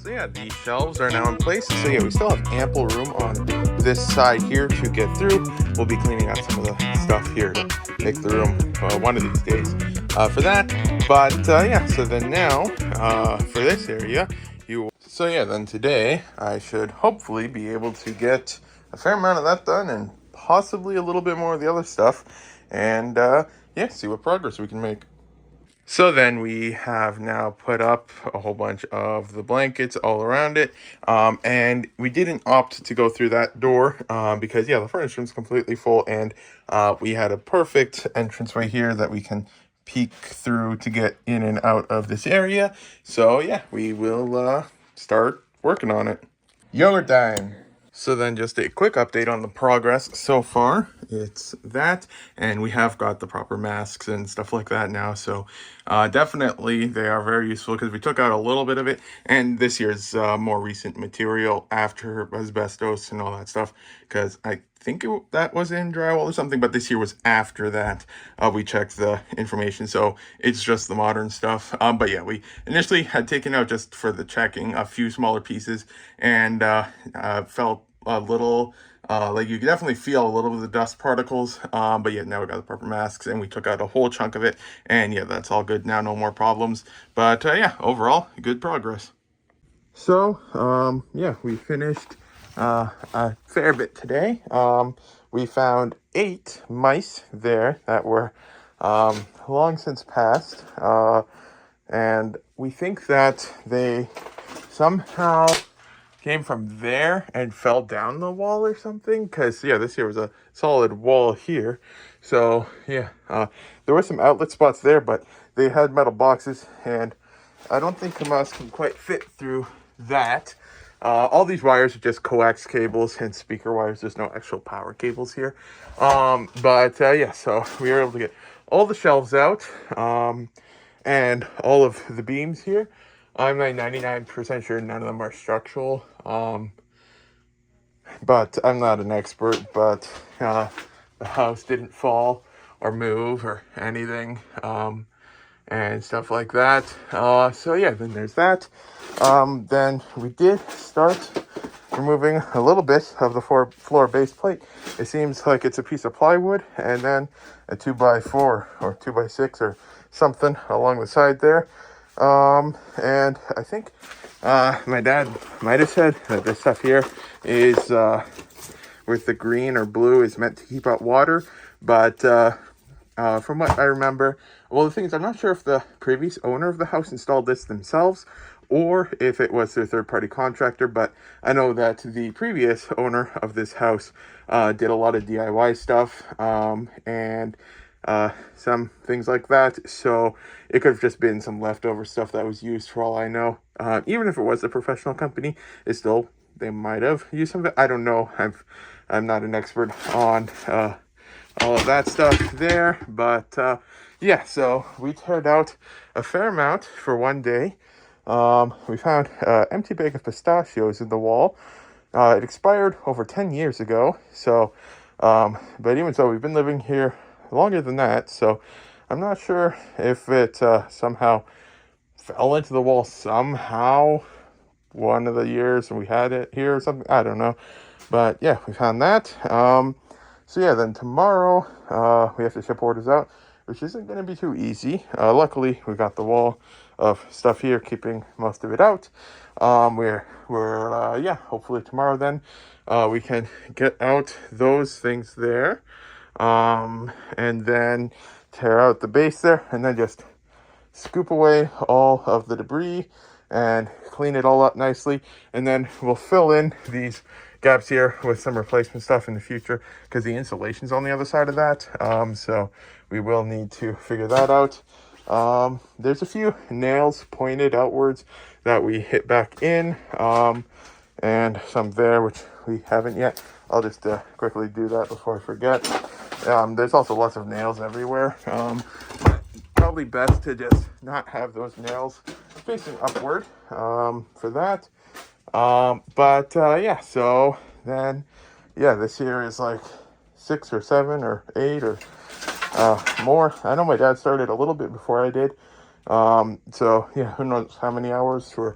So yeah, the shelves are now in place. So yeah, we still have ample room on this side here to get through. We'll be cleaning out some of the stuff here to make the room one of these days for that. But yeah, so then now for this area, so yeah, then today I should hopefully be able to get a fair amount of that done and possibly a little bit more of the other stuff, and yeah, see what progress we can make. So then we have now put up a whole bunch of the blankets all around it. And we didn't opt to go through that door because, yeah, the furniture is completely full. And we had a perfect entranceway here that we can peek through to get in and out of this area. So, yeah, we will start working on it. Yogurt time. So then just a quick update on the progress so far. It's that, and we have got the proper masks and stuff like that now. So definitely they are very useful because we took out a little bit of it. And this year's more recent material after asbestos and all that stuff, because I think that was in drywall or something, but this year was after that. We checked the information, so it's just the modern stuff. But yeah, we initially had taken out, just for the checking, a few smaller pieces, and felt a little like you could definitely feel a little bit of the dust particles, but yeah, now we got the proper masks and we took out a whole chunk of it, and yeah, that's all good now, no more problems. But yeah, overall good progress. So yeah, we finished a fair bit today. We found 8 mice there that were long since passed, and we think that they somehow came from there and fell down the wall or something, because yeah, this here was a solid wall here. So yeah, there were some outlet spots there, but they had metal boxes, and I don't think the mouse can quite fit through that. All these wires are just coax cables and speaker wires. There's no actual power cables here. But yeah, so we were able to get all the shelves out, and all of the beams here. I'm like 99% sure none of them are structural, but I'm not an expert. But the house didn't fall or move or anything, and stuff like that. So yeah, then there's that. Then we did start removing a little bit of the floor base plate. It seems like it's a piece of plywood and then a 2x4 or 2x6 or something along the side there. And I think my dad might have said that this stuff here is with the green or blue is meant to keep out water, but from what I remember, well, the thing is, I'm not sure if the previous owner of the house installed this themselves or if it was their third-party contractor, but I know that the previous owner of this house did a lot of DIY stuff, and some things like that, so it could have just been some leftover stuff that was used, for all I know. Even if it was a professional company, it's still, they might have used some of it. I don't know. I'm not an expert on all of that stuff there, but yeah, so we turned out a fair amount for one day. We found an empty bag of pistachios in the wall. It expired over 10 years ago, so but even so, we've been living here longer than that, so I'm not sure if it somehow fell into the wall somehow one of the years and we had it here or something. I don't know, but yeah, we found that. So yeah, then tomorrow we have to ship orders out, which isn't going to be too easy. Luckily, we got the wall of stuff here keeping most of it out. We're yeah, hopefully tomorrow then we can get out those things there, and then tear out the base there, and then just scoop away all of the debris and clean it all up nicely, and then we'll fill in these gaps here with some replacement stuff in the future, because the insulation's on the other side of that, so we will need to figure that out. There's a few nails pointed outwards that we hit back in, and some there which we haven't yet. I'll just quickly do that before I forget. There's also lots of nails everywhere, but probably best to just not have those nails facing upward for that. But yeah, so then yeah, this here is like 6 or 7 or 8 or more. I know my dad started a little bit before I did, so yeah, who knows how many hours we're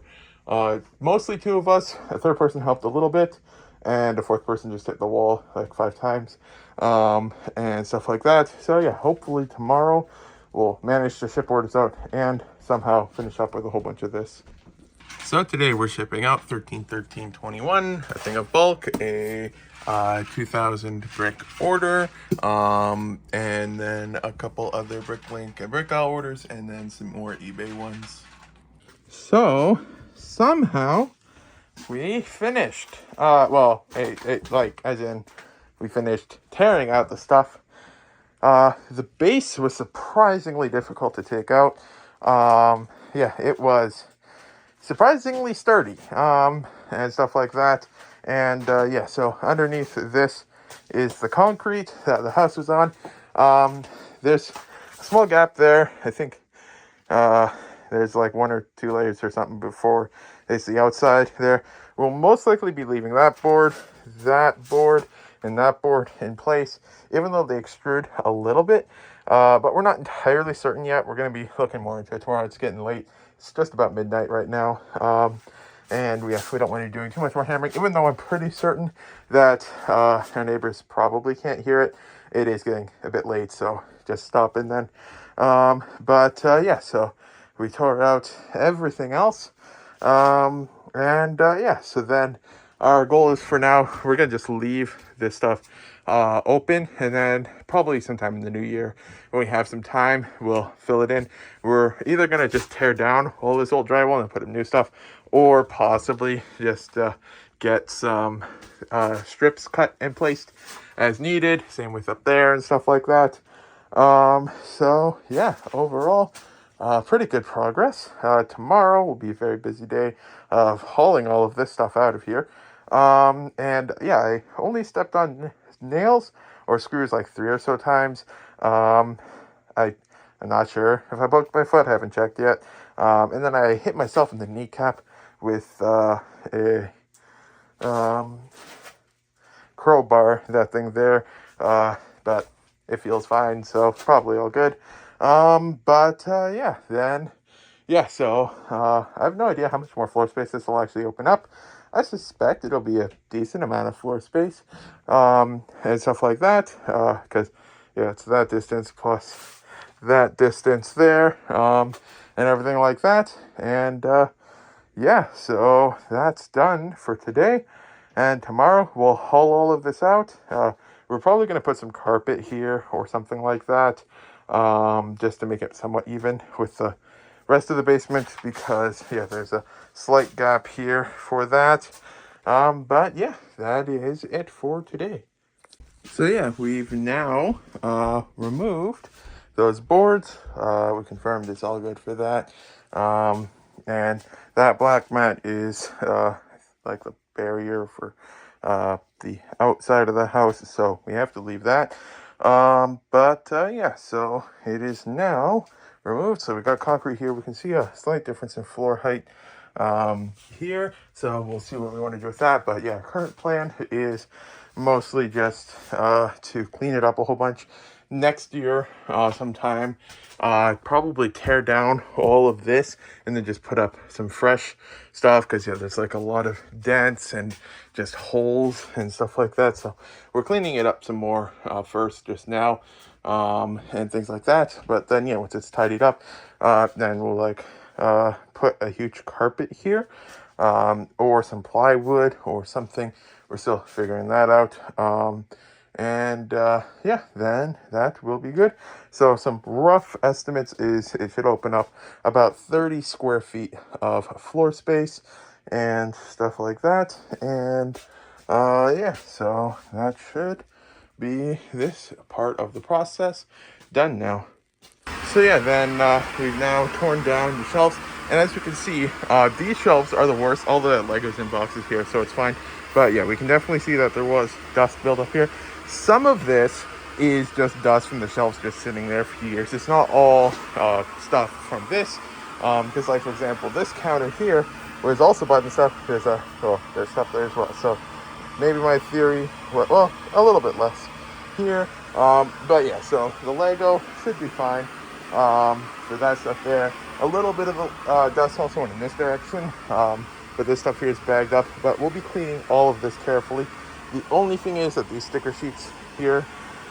Mostly two of us. A third person helped a little bit, and a fourth person just hit the wall like 5 times, and stuff like that. So yeah, hopefully tomorrow we'll manage to ship orders out and somehow finish up with a whole bunch of this. So today we're shipping out 131321, a thing of bulk, a 2000 brick order, and then a couple other Bricklink and Brickall orders, and then some more eBay ones. So somehow we finished. Like as in we finished tearing out the stuff. The base was surprisingly difficult to take out. Yeah, it was surprisingly sturdy, and stuff like that. And yeah, so underneath this is the concrete that the house was on. There's a small gap there. I think there's like 1 or 2 layers or something before it's the outside there. We'll most likely be leaving that board, and that board in place, even though they extrude a little bit. But we're not entirely certain yet. We're going to be looking more into it tomorrow. It's getting late. It's just about midnight right now. And we don't want to be doing too much more hammering, even though I'm pretty certain that our neighbors probably can't hear it. It is getting a bit late, so just stop in then. Yeah, so we tore out everything else. Yeah, so then our goal is for now, we're going to just leave this stuff open, and then probably sometime in the new year when we have some time, we'll fill it in. We're either going to just tear down all this old drywall and put up new stuff, or possibly just get some strips cut and placed as needed. Same with up there and stuff like that. So yeah, overall, pretty good progress. Tomorrow will be a very busy day of hauling all of this stuff out of here. And yeah, I only stepped on nails or screws like 3 or so times. I'm not sure if I broke my foot. I haven't checked yet. And then I hit myself in the kneecap with a crowbar, that thing there. But it feels fine, so probably all good. So I have no idea how much more floor space this will actually open up. I suspect it'll be a decent amount of floor space, and stuff like that, because, yeah, it's that distance plus that distance there, and everything like that, and, yeah, so that's done for today, and tomorrow we'll haul all of this out. We're probably going to put some carpet here or something like that, just to make it somewhat even with the rest of the basement, because yeah, there's a slight gap here for that. But yeah, that is it for today. So yeah, we've now removed those boards. We confirmed it's all good for that. And that black mat is like the barrier for the outside of the house, so we have to leave that. Yeah, so it is now removed. So we got concrete here. We can see a slight difference in floor height here, so we'll see what we want to do with that. But yeah, current plan is mostly just to clean it up a whole bunch next year sometime. Probably tear down all of this and then just put up some fresh stuff, because yeah, there's like a lot of dents and just holes and stuff like that. So we're cleaning it up some more first just now, and things like that. But then yeah, once it's tidied up, then we'll put a huge carpet here, or some plywood or something. We're still figuring that out. Yeah, then that will be good. So some rough estimates is it should open up about 30 square feet of floor space and stuff like that. And yeah, so that should be this part of the process done now. So yeah, then we've now torn down the shelves, and as you can see, these shelves are the worst. All the Legos in boxes here, so it's fine. But yeah, we can definitely see that there was dust buildup here. Some of this is just dust from the shelves just sitting there for years. It's not all stuff from this, because like, for example, this counter here was also by the stuff. There's stuff there as well. So maybe my theory, well, a little bit less here. But yeah, so the Lego should be fine for that stuff there. A little bit of dust also went in this direction. but this stuff here is bagged up. But we'll be cleaning all of this carefully. The only thing is that these sticker sheets here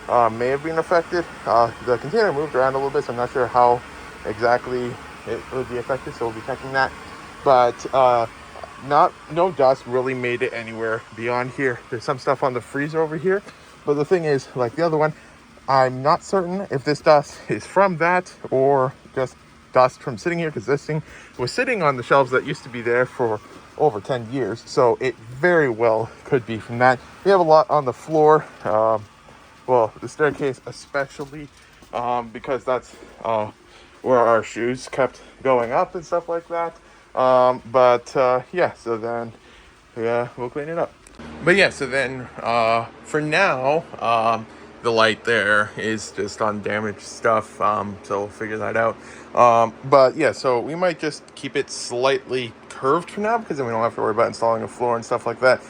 may have been affected. The container moved around a little bit, so I'm not sure how exactly it would be affected, so we'll be checking that. But no dust really made it anywhere beyond here. There's some stuff on the freezer over here, but the thing is, like the other one, I'm not certain if this dust is from that or just dust from sitting here, because this thing was sitting on the shelves that used to be there for over 10 years, so it very well could be from that. We have a lot on the floor, well, the staircase especially, because that's where our shoes kept going up and stuff like that. Yeah, so then we'll clean it up. But yeah, so then for now, the light there is just on damaged stuff, so we'll figure that out. But yeah, so we might just keep it slightly curved for now, because then we don't have to worry about installing a floor and stuff like that.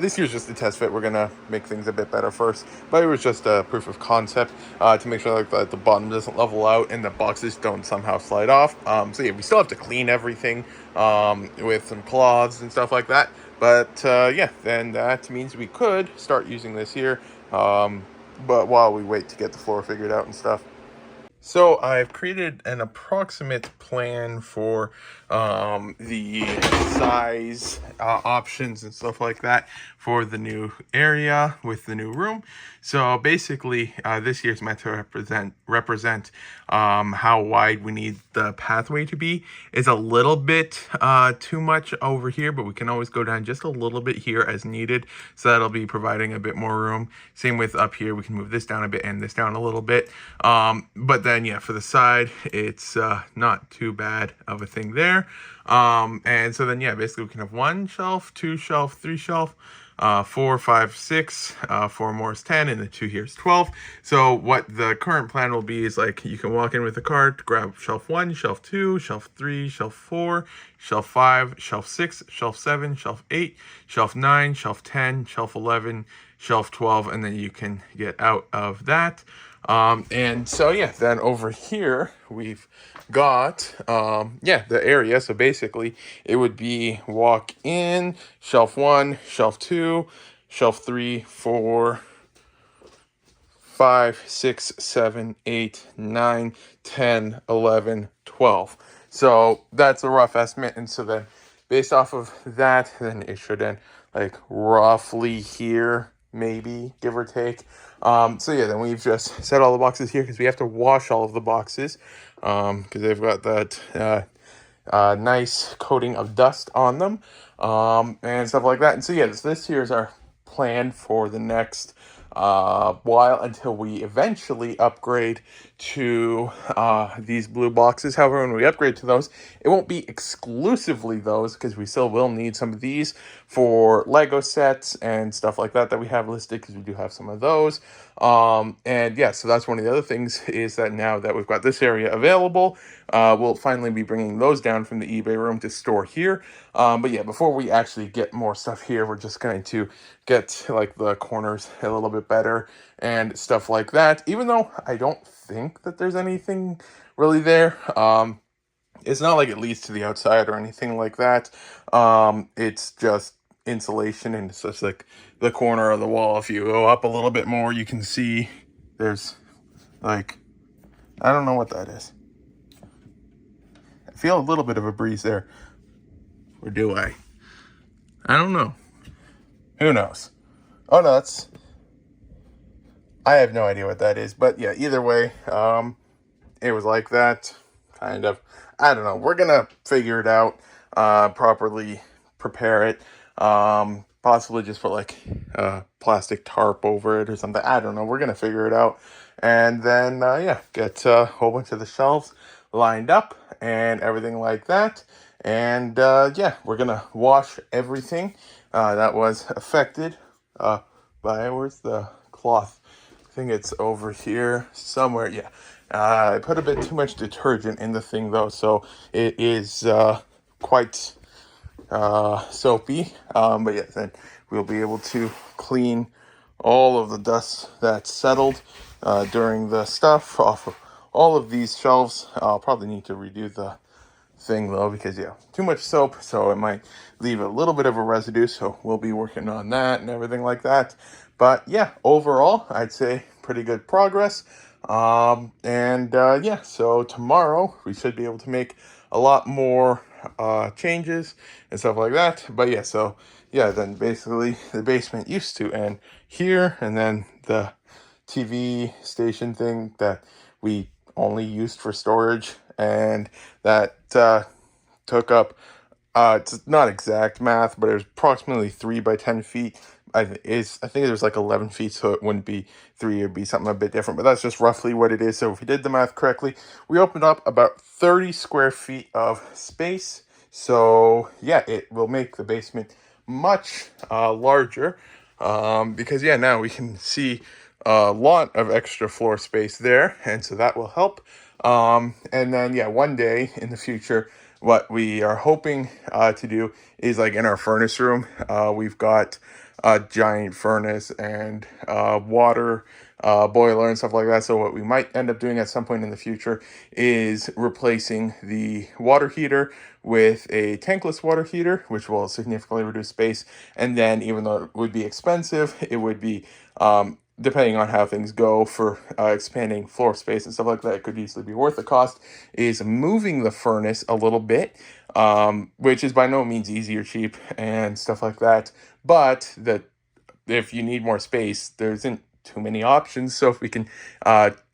This here's just a test fit. We're gonna make things a bit better first, but it was just a proof of concept to make sure like that the bottom doesn't level out and the boxes don't somehow slide off. So yeah, we still have to clean everything with some cloths and stuff like that. But yeah, then that means we could start using this here. But while we wait to get the floor figured out and stuff. So I've created an approximate plan for the size options and stuff like that for the new area with the new room. So basically, this year's meant to represent how wide we need the pathway to be. It's a little bit too much over here, but we can always go down just a little bit here as needed. So that'll be providing a bit more room. Same with up here, we can move this down a bit and this down a little bit. But then yeah, for the side, it's not too bad of a thing there. And so then yeah, basically we can have 1 shelf, 2 shelf, 3 shelf, 4, 5, 6, 4 more is 10, and the 2 here is 12. So what the current plan will be is like you can walk in with a cart, grab shelf 1, shelf 2, shelf 3, shelf 4, shelf 5, shelf 6, shelf 7, shelf 8, shelf 9, shelf 10, shelf 11, shelf 12, and then you can get out of that. And so yeah, then over here we've got the area. So basically it would be walk in, shelf 1, shelf 2, shelf 3, 4, 5, 6, 7, 8, 9, 10, 11, 12. So that's a rough estimate. And so then based off of that, then it should end like roughly here, maybe give or take. So yeah, then we've just set all the boxes here because we have to wash all of the boxes because they've got that nice coating of dust on them and stuff like that. And so yeah, this here is our plan for the next while until we eventually upgrade to these blue boxes. However, when we upgrade to those, it won't be exclusively those because we still will need some of these for Lego sets and stuff like that we have listed because we do have some of those. And yeah, so that's one of the other things is that now that we've got this area available, we'll finally be bringing those down from the eBay room to store here. But yeah, before we actually get more stuff here, we're just going to get like the corners a little bit better and stuff like that. Even though I don't think that there's anything really there. It's not like it leads to the outside or anything like that. It's just insulation, and it's just like the corner of the wall. If you go up a little bit more, you can see there's like, I don't know what that is. I feel a little bit of a breeze there. Or do I? I don't know. Who knows? Oh no, I have no idea what that is. But yeah, either way, it was like that. Kind of. I don't know. We're gonna figure it out, properly prepare it. Possibly just put like a plastic tarp over it or something. I don't know. We're gonna figure it out. And then get a whole bunch of the shelves lined up and everything like that. And we're gonna wash everything that was affected by, where's the cloth? I think it's over here somewhere. Yeah. I put a bit too much detergent in the thing though, so it is quite soapy. But yeah, then we'll be able to clean all of the dust that's settled during the stuff off of all of these shelves. I'll probably need to redo the thing though, because yeah, too much soap, so it might leave a little bit of a residue. So we'll be working on that and everything like that. But yeah, overall, I'd say pretty good progress. Yeah, so tomorrow we should be able to make a lot more changes and stuff like that. But yeah, so yeah, then basically the basement used to end here, and then the TV station thing that we only used for storage, and that took up, it's not exact math, but it was approximately 3 by 10 feet. I think it was like 11 feet, so it wouldn't be 3, it'd be something a bit different, but that's just roughly what it is. So if we did the math correctly, we opened up about 30 square feet of space. So yeah, it will make the basement much larger, because yeah, now we can see a lot of extra floor space there, and so that will help. And then yeah, one day in the future, what we are hoping to do is, like, in our furnace room, we've got a giant furnace and water boiler and stuff like that. So what we might end up doing at some point in the future is replacing the water heater with a tankless water heater, which will significantly reduce space. And then, even though it would be expensive, it would be, depending on how things go for expanding floor space and stuff like that, it could easily be worth the cost, is moving the furnace a little bit, which is by no means easy or cheap and stuff like that. But if you need more space, there isn't too many options. So if we can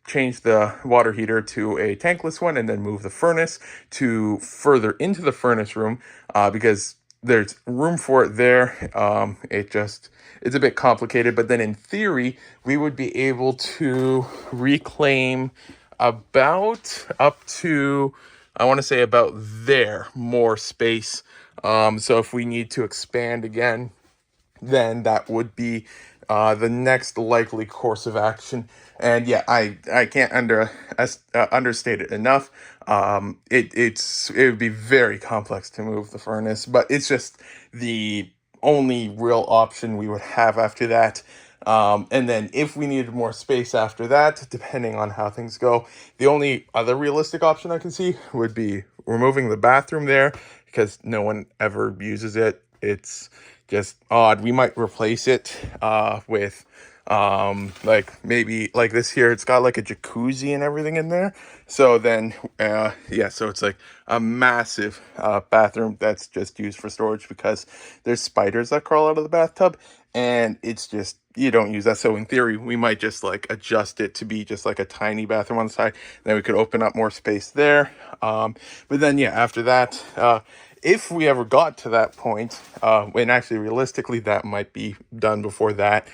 change the water heater to a tankless one, and then move the furnace to further into the furnace room, because there's room for it there. It's a bit complicated, but then in theory, we would be able to reclaim about up to, I want to say about there, more space. So if we need to expand again, then that would be the next likely course of action. And yeah, I can't understate it enough. It would be very complex to move the furnace, but it's just the only real option we would have after that. And then if we needed more space after that, depending on how things go, the only other realistic option I can see would be removing the bathroom there, because no one ever uses it. It's just odd. We might replace it with like maybe like this here. It's got like a jacuzzi and everything in there. So then yeah, so it's like a massive bathroom that's just used for storage, because there's spiders that crawl out of the bathtub, and it's just, you don't use that. So in theory, we might just like adjust it to be just like a tiny bathroom on the side. Then we could open up more space there. But then yeah, after that, if we ever got to that point, and actually realistically that might be done before that,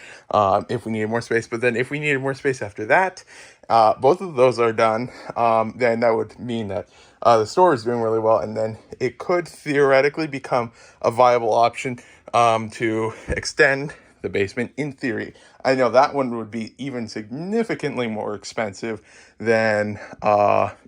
if we needed more space. But then if we needed more space after that, both of those are done, then that would mean that the store is doing really well, and then it could theoretically become a viable option to extend the basement. In theory, I know that one would be even significantly more expensive than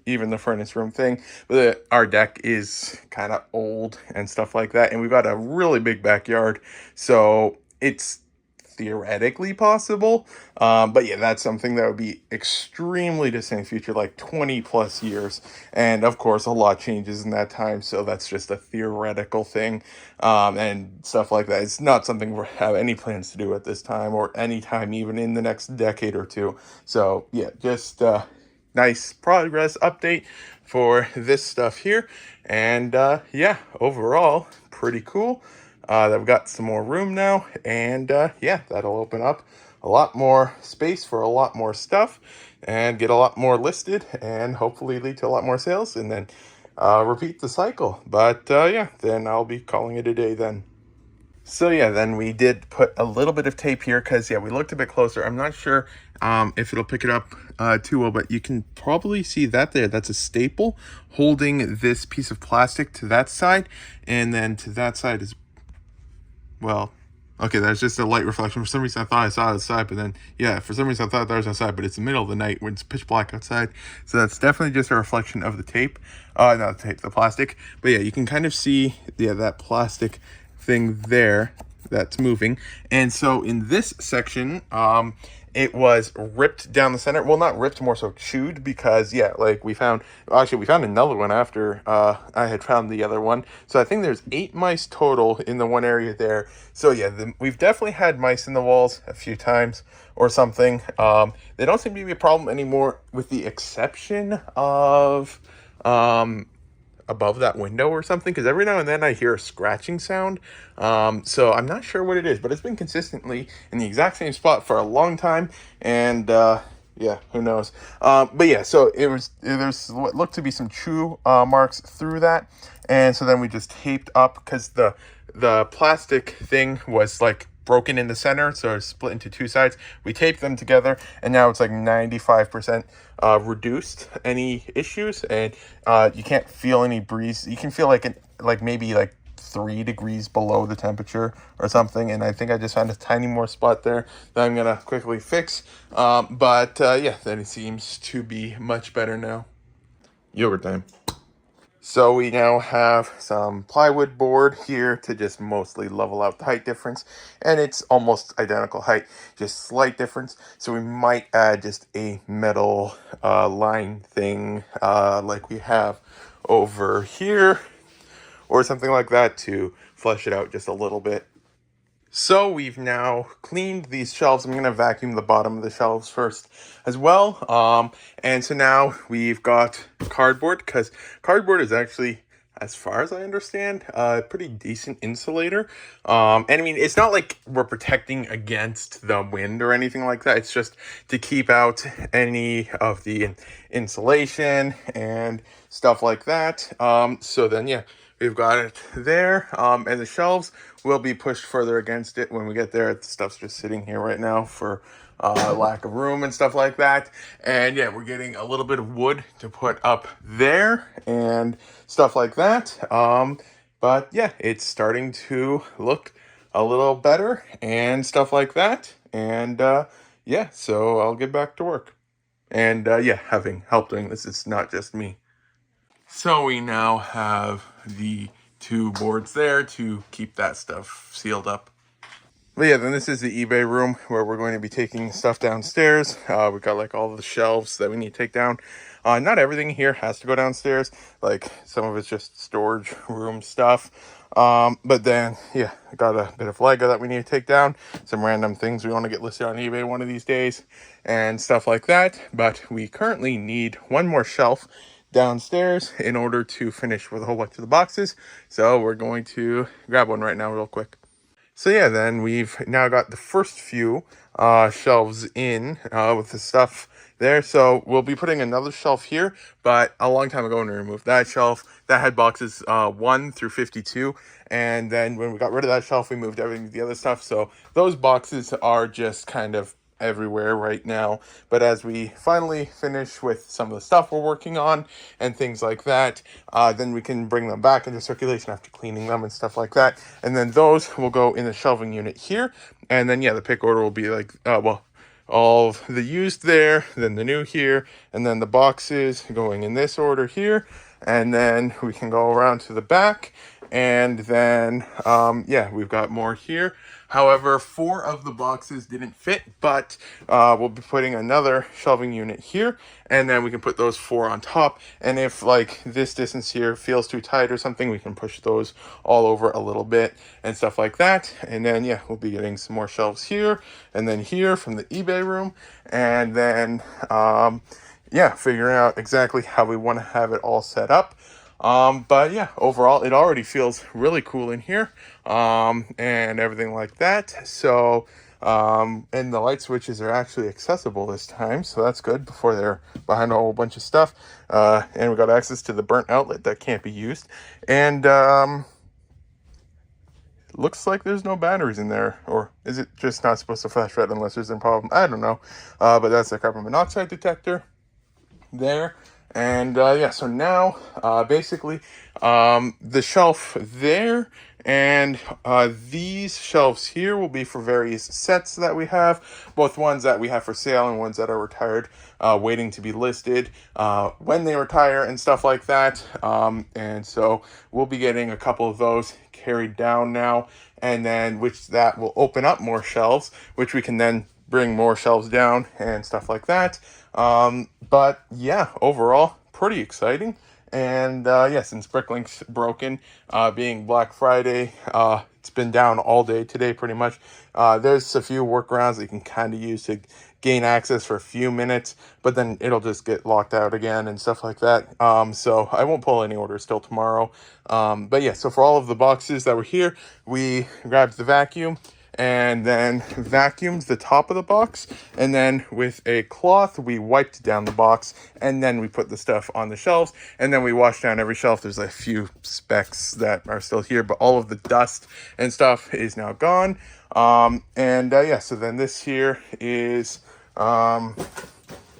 even the furnace room thing, but our deck is kind of old and stuff like that, and we've got a really big backyard, so it's theoretically possible. But yeah, that's something that would be extremely distant future, like 20 plus years. And of course, a lot changes in that time. So that's just a theoretical thing, and stuff like that. It's not something we have any plans to do at this time, or any time even in the next decade or two. So yeah, just nice progress update for this stuff here. And yeah, overall, pretty cool. That we've got some more room now, and yeah, that'll open up a lot more space for a lot more stuff, and get a lot more listed, and hopefully lead to a lot more sales, and then repeat the cycle. But yeah, then I'll be calling it a day then. So yeah, then we did put a little bit of tape here, because yeah, we looked a bit closer. I'm not sure if it'll pick it up too well, but you can probably see that there. That's a staple holding this piece of plastic to that side, and then to that side is, well, okay, that's just a light reflection. For some reason, I thought I saw it outside, but then, yeah, for some reason, I thought that was outside, but it's the middle of the night when it's pitch black outside. So that's definitely just a reflection of the tape. Not the tape, the plastic. But yeah, you can kind of see, yeah, that plastic thing there that's moving. And so in this section, it was ripped down the center. Well, not ripped, more so chewed, because yeah, like we found another one after I had found the other one. So I think there's 8 mice total in the one area there. So yeah, we've definitely had mice in the walls a few times or something. They don't seem to be a problem anymore, with the exception of above that window or something, because every now and then I hear a scratching sound. So I'm not sure what it is, but it's been consistently in the exact same spot for a long time, and yeah, who knows. But yeah, so there's what looked to be some chew marks through that, and so then we just taped up, because the plastic thing was like broken in the center, so it's split into 2 sides. We taped them together, and now it's like 95% reduced any issues, and you can't feel any breeze. You can feel like maybe like 3 degrees below the temperature or something, and I think I just found a tiny more spot there that I'm gonna quickly fix. But yeah, then it seems to be much better now. Yogurt time. So we now have some plywood board here to just mostly level out the height difference, and it's almost identical height, just slight difference. So we might add just a metal line thing like we have over here, or something like that, to flesh it out just a little bit. So we've now cleaned these shelves. I'm going to vacuum the bottom of the shelves first as well. And so now we've got cardboard, because cardboard is actually, as far as I understand, a pretty decent insulator. And I mean, it's not like we're protecting against the wind or anything like that. It's just to keep out any of the insulation and stuff like that. So then, yeah, we've got it there, and the shelves will be pushed further against it when we get there. The stuff's just sitting here right now for lack of room and stuff like that. And yeah, we're getting a little bit of wood to put up there and stuff like that. But yeah, it's starting to look a little better and stuff like that. And yeah, so I'll get back to work. And yeah, having help doing this, it's not just me. So we now have the 2 boards there to keep that stuff sealed up. But yeah, then this is the eBay room where we're going to be taking stuff downstairs. We've got like all the shelves that we need to take down. Not everything here has to go downstairs. Like some of it's just storage room stuff. But then, yeah, I got a bit of Lego that we need to take down. Some random things we want to get listed on eBay one of these days and stuff like that. But we currently need 1 more shelf downstairs in order to finish with a whole bunch of the boxes. So we're going to grab one right now real quick. So yeah, then we've now got the first few shelves in with the stuff there. So we'll be putting another shelf here, but a long time ago when we removed that shelf, that had boxes 1 through 52. And then when we got rid of that shelf, we moved everything to the other stuff. So those boxes are just kind of everywhere right now. But as we finally finish with some of the stuff we're working on and things like that, then we can bring them back into circulation after cleaning them and stuff like that. And then those will go in the shelving unit here. And then yeah, the pick order will be like well, all of the used there, then the new here, and then the boxes going in this order here. And then we can go around to the back, and then yeah, we've got more here. However, 4 of the boxes didn't fit, but we'll be putting another shelving unit here, and then we can put those 4 on top. And if like this distance here feels too tight or something, we can push those all over a little bit and stuff like that. And then yeah, we'll be getting some more shelves here and then here from the eBay room, and then yeah, figuring out exactly how we want to have it all set up. But yeah, overall, it already feels really cool in here, and everything like that. So, and the light switches are actually accessible this time, so that's good, before they're behind a whole bunch of stuff. And we got access to the burnt outlet that can't be used. And, looks like there's no batteries in there, or is it just not supposed to flash red unless there's a problem? I don't know. But that's the carbon monoxide detector there. And yeah, so now basically the shelf there and these shelves here will be for various sets that we have, both ones that we have for sale and ones that are retired, waiting to be listed when they retire and stuff like that. And so we'll be getting a couple of those carried down now, and then which that will open up more shelves, which we can then bring more shelves down and stuff like that. But yeah, overall, pretty exciting. And yeah, since Bricklink's broken, being Black Friday, it's been down all day today pretty much. There's a few workarounds that you can kind of use to gain access for a few minutes, but then it'll just get locked out again and stuff like that. So I won't pull any orders till tomorrow. But yeah, so for all of the boxes that were here, we grabbed the vacuum and then vacuumed the top of the box, and then with a cloth we wiped down the box, and then we put the stuff on the shelves, and then we washed down every shelf. There's a few specks that are still here, but all of the dust and stuff is now gone. And yeah, so then this here is yeah,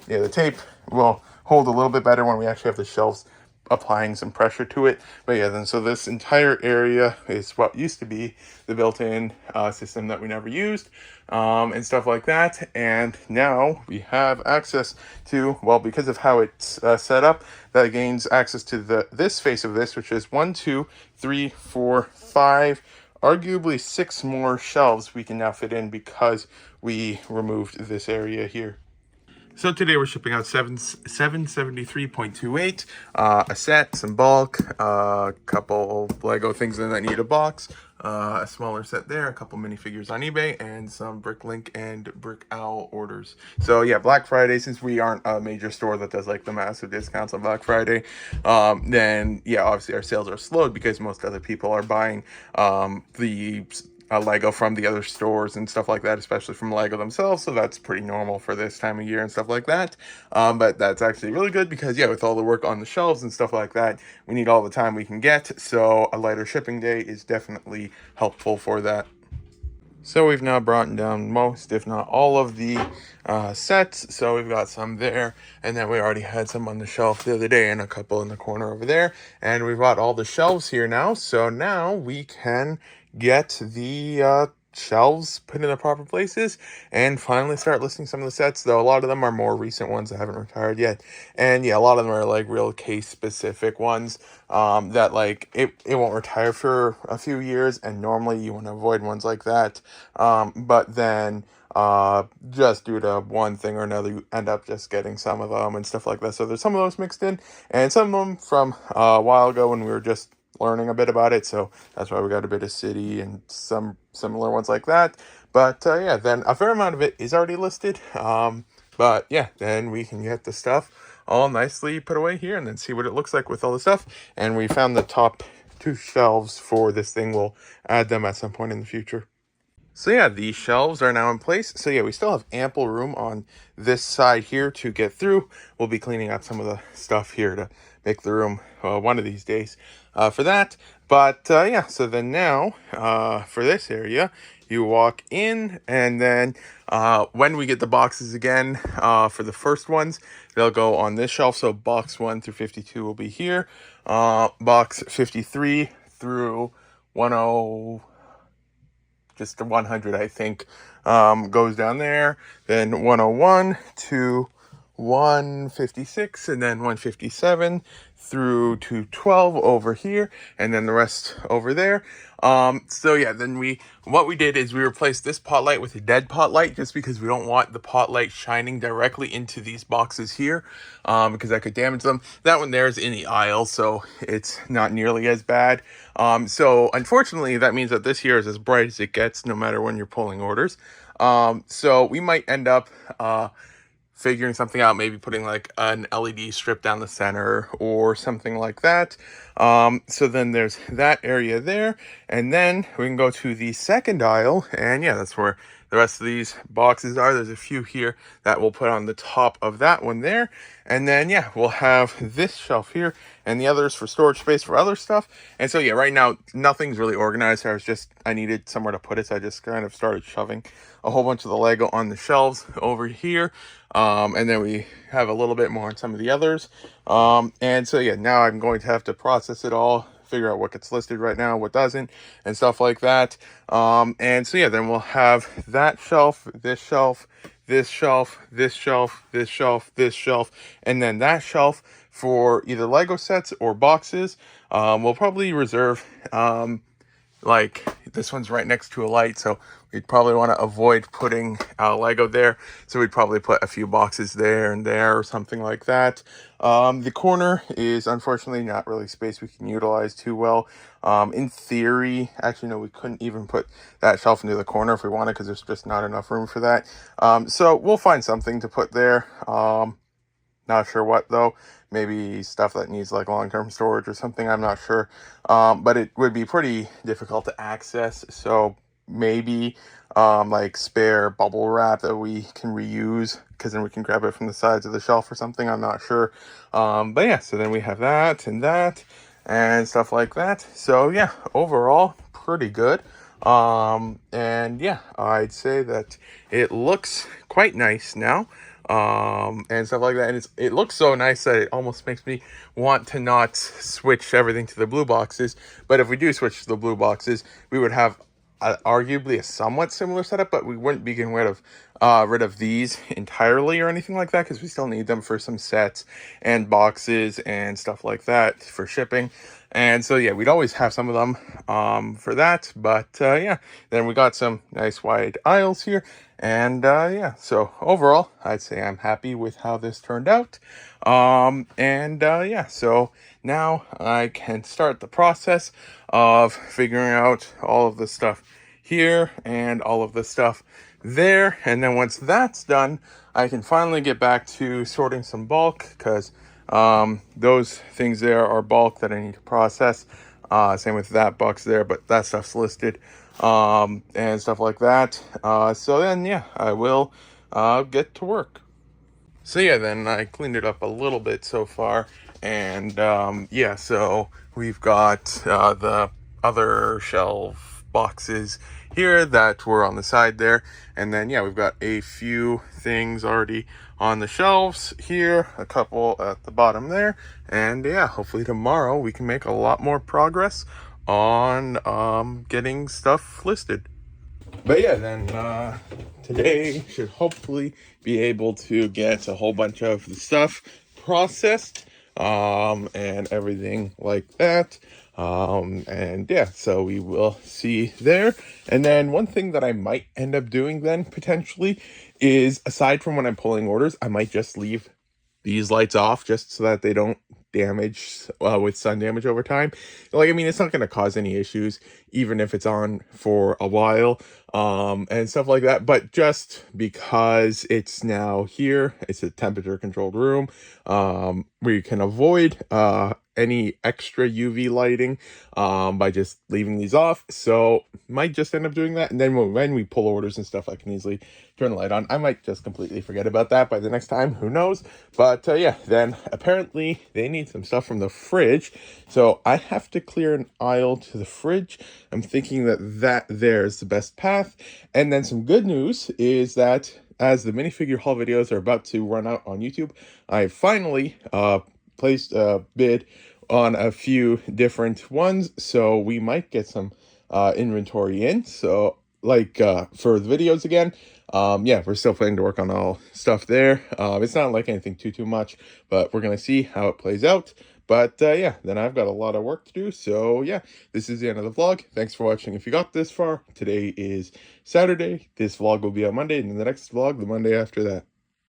the tape will hold a little bit better when we actually have the shelves applying some pressure to it. But yeah, then so this entire area is what used to be the built-in system that we never used, and stuff like that. And now we have access to, well, because of how it's set up, that gains access to this face of this, which is 1, 2, 3, 4, 5, arguably 6 more shelves we can now fit in because we removed this area here. So today we're shipping out 773.28, a set, some bulk, a couple Lego things that need a box, a smaller set there, a couple minifigures on eBay, and some Bricklink and Brick Owl orders. So yeah, Black Friday, since we aren't a major store that does like the massive discounts on Black Friday, then yeah, obviously our sales are slowed because most other people are buying the Lego from the other stores and stuff like that, especially from Lego themselves. So that's pretty normal for this time of year and stuff like that. But that's actually really good because, yeah, with all the work on the shelves and stuff like that, we need all the time we can get. So a lighter shipping day is definitely helpful for that. So we've now brought down most, if not all, of the sets. So we've got some there, and then we already had some on the shelf the other day and a couple in the corner over there. And we've got all the shelves here now. So now we can get the shelves put in the proper places and finally start listing some of the sets, though a lot of them are more recent ones that haven't retired yet. And yeah, a lot of them are like real case specific ones that like it won't retire for a few years, and normally you want to avoid ones like that, but then just due to one thing or another you end up just getting some of them and stuff like that. So there's some of those mixed in, and some of them from a while ago when we were just learning a bit about it, so that's why we got a bit of city and some similar ones like that. But yeah, then a fair amount of it is already listed, but yeah, then we can get the stuff all nicely put away here and then see what it looks like with all the stuff. And we found the top 2 shelves for this thing. We'll add them at some point in the future. So yeah, these shelves are now in place. So yeah, we still have ample room on this side here to get through. We'll be cleaning up some of the stuff here to make the room one of these days for that. But yeah, so then now for this area, you walk in, and then when we get the boxes again for the first ones, they'll go on this shelf. So box 1 through 52 will be here. Box 53 through 100, I think, goes down there. Then 101 to 156, and then 157 through 212 over here, and then the rest over there. So yeah, then what we did is we replaced this pot light with a dead pot light, just because we don't want the pot light shining directly into these boxes here, because that could damage them. That one there is in the aisle, so it's not nearly as bad. So unfortunately, that means that this here is as bright as it gets, no matter when you're pulling orders. So we might end up figuring something out, maybe putting like an LED strip down the center or something like that. So then there's that area there, and then we can go to the second aisle, and yeah, that's where the rest of these boxes are. There's a few here that we'll put on the top of that one there, and then yeah, we'll have this shelf here and the others for storage space for other stuff. And so yeah, right now nothing's really organized. I needed somewhere to put it, so I just kind of started shoving a whole bunch of the Lego on the shelves over here. And then we have a little bit more on some of the others. And so yeah, now I'm going to have to process it all, figure out what gets listed right now, what doesn't, and stuff like that. And so yeah, then we'll have that shelf, this shelf, this shelf, this shelf, this shelf, this shelf, and then that shelf for either Lego sets or boxes. We'll probably reserve like this one's right next to a light, so we'd probably want to avoid putting Lego there. So we'd probably put a few boxes there and there or something like that. The corner is unfortunately not really space we can utilize too well. In theory, actually no, we couldn't even put that shelf into the corner if we wanted, because there's just not enough room for that. So we'll find something to put there. Not sure what though. Maybe stuff that needs like long-term storage or something. I'm not sure. But it would be pretty difficult to access. So maybe like spare bubble wrap that we can reuse, because then we can grab it from the sides of the shelf or something. I'm not sure. But yeah, so then we have that and stuff like that. So yeah, overall pretty good. And yeah, I'd say that it looks quite nice now. And stuff like that, and it looks so nice that it almost makes me want to not switch everything to the blue boxes. But if we do switch to the blue boxes, we would have arguably a somewhat similar setup, but we wouldn't be getting rid of these entirely or anything like that, because we still need them for some sets and boxes and stuff like that for shipping. And so yeah, we'd always have some of them for that. But yeah, then we got some nice wide aisles here. And yeah, so overall, I'd say I'm happy with how this turned out. And yeah, so now I can start the process of figuring out all of the stuff here and all of the stuff there. And then once that's done, I can finally get back to sorting some bulk, because those things there are bulk that I need to process. Same with that box there, but that stuff's listed. And stuff like that. So then, yeah, I will get to work. So yeah, then I cleaned it up a little bit so far. And yeah, so we've got the other shelf boxes here that were on the side there. And then, yeah, we've got a few things already on the shelves here, a couple at the bottom there. And yeah, hopefully tomorrow we can make a lot more progress on getting stuff listed. But yeah, then today should hopefully be able to get a whole bunch of the stuff processed and everything like that. And yeah, so we will see there. And then one thing that I might end up doing then potentially is, aside from when I'm pulling orders, I might just leave these lights off just so that they don't damage with sun damage over time. Like, I mean, it's not going to cause any issues even if it's on for a while and stuff like that, but just because it's now here, it's a temperature controlled room, we can avoid any extra UV lighting by just leaving these off. So might just end up doing that, and then when we pull orders and stuff, I can easily turn the light on. I might just completely forget about that by the next time, who knows. But yeah, then apparently they need some stuff from the fridge, so I have to clear an aisle to the fridge. I'm thinking that there is the best path. And then some good news is that as the minifigure haul videos are about to run out on YouTube, I finally placed a bid on a few different ones, so we might get some inventory in. So like for the videos again, yeah, we're still planning to work on all stuff there. It's not like anything too much, but we're gonna see how it plays out. But yeah, then I've got a lot of work to do. So yeah, this is the end of the vlog. Thanks for watching if you got this far. Today is Saturday. This vlog will be on Monday, and the next vlog the Monday after that.